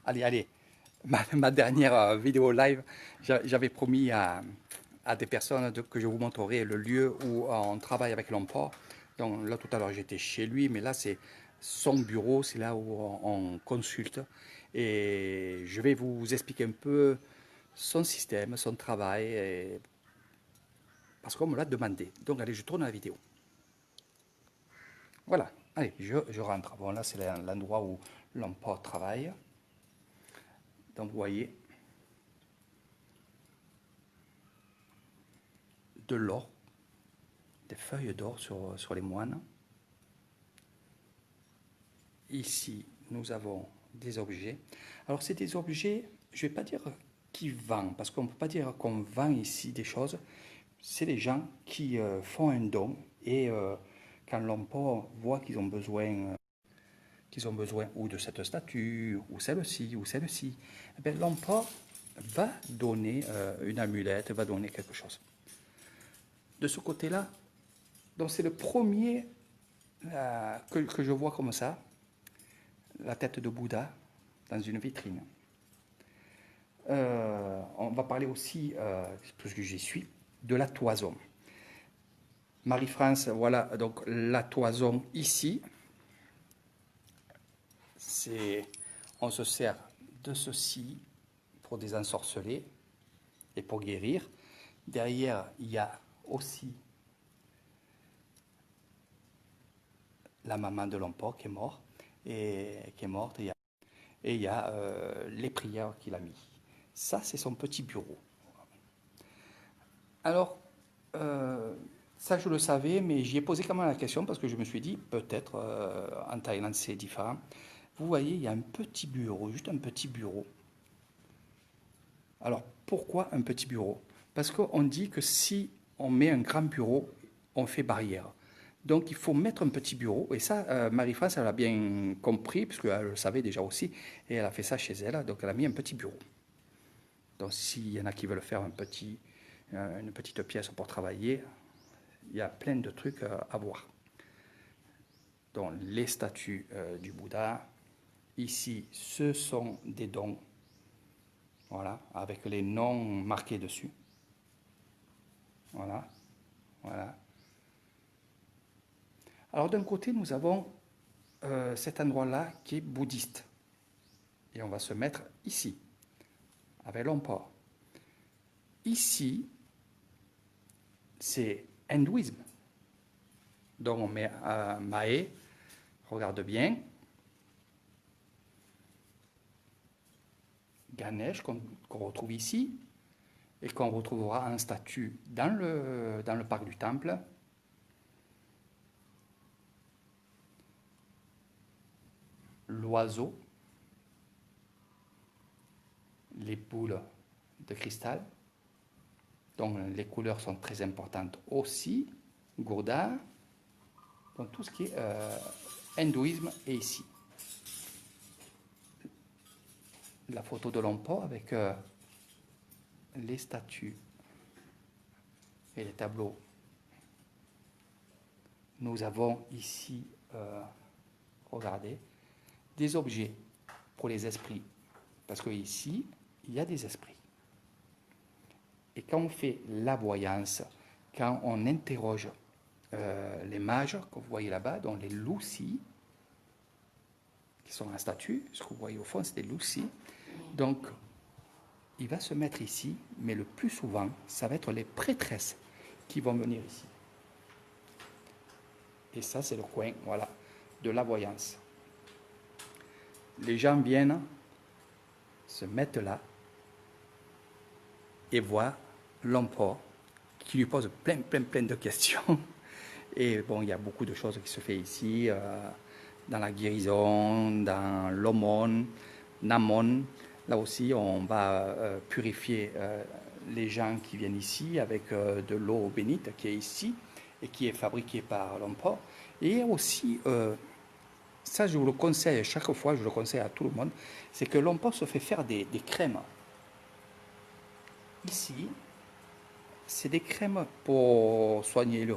Allez, allez. Ma dernière vidéo live, j'avais promis à des personnes que je vous montrerai le lieu où on travaille avec l'emport. Donc là, tout à l'heure, j'étais chez lui, mais là, c'est son bureau, c'est là où on consulte. Et je vais vous expliquer un peu son système, son travail, parce qu'on me l'a demandé. Donc, allez, je tourne la vidéo. Voilà, allez, je rentre. Bon, là, c'est l'endroit où l'emport travaille. Donc, vous voyez, de l'or, des feuilles d'or sur les moines. Ici, nous avons des objets. Alors, c'est des objets, je ne vais pas dire qui vend, parce qu'on ne peut pas dire qu'on vend ici des choses. C'est les gens qui font un don et quand l'emport voit qu'ils ont besoin ou de cette statue, ou celle-ci, ou celle-ci, eh l'emport va donner une amulette, va donner quelque chose. De ce côté-là, donc c'est le premier que je vois comme ça, la tête de Bouddha dans une vitrine. On va parler aussi, puisque j'y suis, de la toison. Marie-France, voilà donc la toison ici. On se sert de ceci pour désensorceler et pour guérir. Derrière, il y a aussi la maman de l'emport qui est morte et il y a les prières qu'il a mis. Ça, c'est son petit bureau. Alors, ça, je le savais, mais j'y ai posé quand même la question parce que je me suis dit, peut-être en Thaïlande, c'est différent. Vous voyez, il y a un petit bureau, juste un petit bureau. Alors, pourquoi un petit bureau? Parce qu'on dit que si on met un grand bureau, on fait barrière. Donc, il faut mettre un petit bureau. Et ça, Marie-France, elle a bien compris, puisqu'elle le savait déjà aussi, et elle a fait ça chez elle. Donc, elle a mis un petit bureau. Donc, s'il y en a qui veulent faire une petite pièce pour travailler, il y a plein de trucs à voir. Donc, les statues du Bouddha. Ici, ce sont des dons. Voilà, avec les noms marqués dessus. Voilà, voilà. Alors, d'un côté, nous avons cet endroit-là qui est bouddhiste. Et on va se mettre ici, avec l'emport. Ici, c'est hindouisme. Donc, on met Mahé, regarde bien. Ganesh, qu'on retrouve ici, et qu'on retrouvera en statue dans le parc du temple. L'oiseau, les boules de cristal. Donc les couleurs sont très importantes aussi. Gourda. Donc tout ce qui est hindouisme est ici. La photo de l'emport avec les statues et les tableaux. Nous avons ici, regardez, des objets pour les esprits. Parce qu'ici, il y a des esprits. Et quand on fait la voyance, quand on interroge les mages, que vous voyez là-bas, dont les loucis, qui sont en statue, ce que vous voyez au fond, c'est des loucis. Donc, il va se mettre ici, mais le plus souvent, ça va être les prêtresses qui vont venir ici. Et ça, c'est le coin, voilà, de la voyance. Les gens viennent, se mettent là, et voient l'emport qui lui pose plein de questions. Et bon, il y a beaucoup de choses qui se font ici, dans la guérison, dans l'aumône, namon. Là aussi, on va purifier les gens qui viennent ici avec de l'eau bénite qui est ici et qui est fabriquée par l'emport. Et aussi, ça je vous le conseille, chaque fois je le conseille à tout le monde, c'est que l'emport se fait faire des crèmes. Ici, c'est des crèmes pour soigner le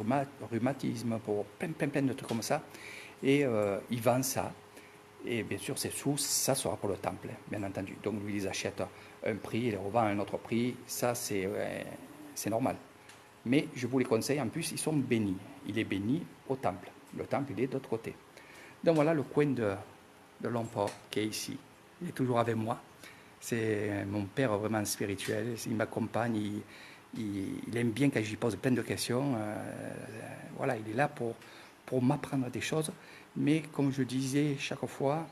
rhumatisme, pour plein de trucs comme ça. Et ils vendent ça. Et bien sûr, ces sous, ça sera pour le temple, bien entendu. Donc lui, il les achète à un prix, il les revend à un autre prix. Ça, c'est normal. Mais je vous les conseille, en plus, ils sont bénis. Il est béni au temple. Le temple, il est de l'autre côté. Donc voilà le coin de l'Emport qui est ici. Il est toujours avec moi. C'est mon père vraiment spirituel. Il m'accompagne. Il aime bien quand j'y pose plein de questions. Voilà, il est là pour m'apprendre des choses. Mais comme je disais chaque fois,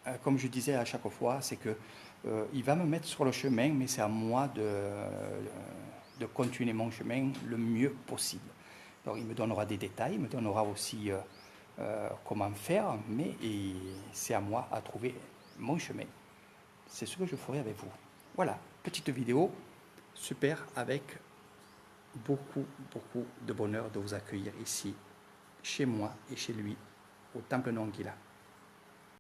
à chaque fois, c'est que il va me mettre sur le chemin, mais c'est à moi de continuer mon chemin le mieux possible. Donc il me donnera des détails, il me donnera aussi comment faire, mais c'est à moi à trouver mon chemin. C'est ce que je ferai avec vous. Voilà, petite vidéo, super, avec beaucoup, beaucoup de bonheur de vous accueillir ici, chez moi et chez lui, au Temple Nongila.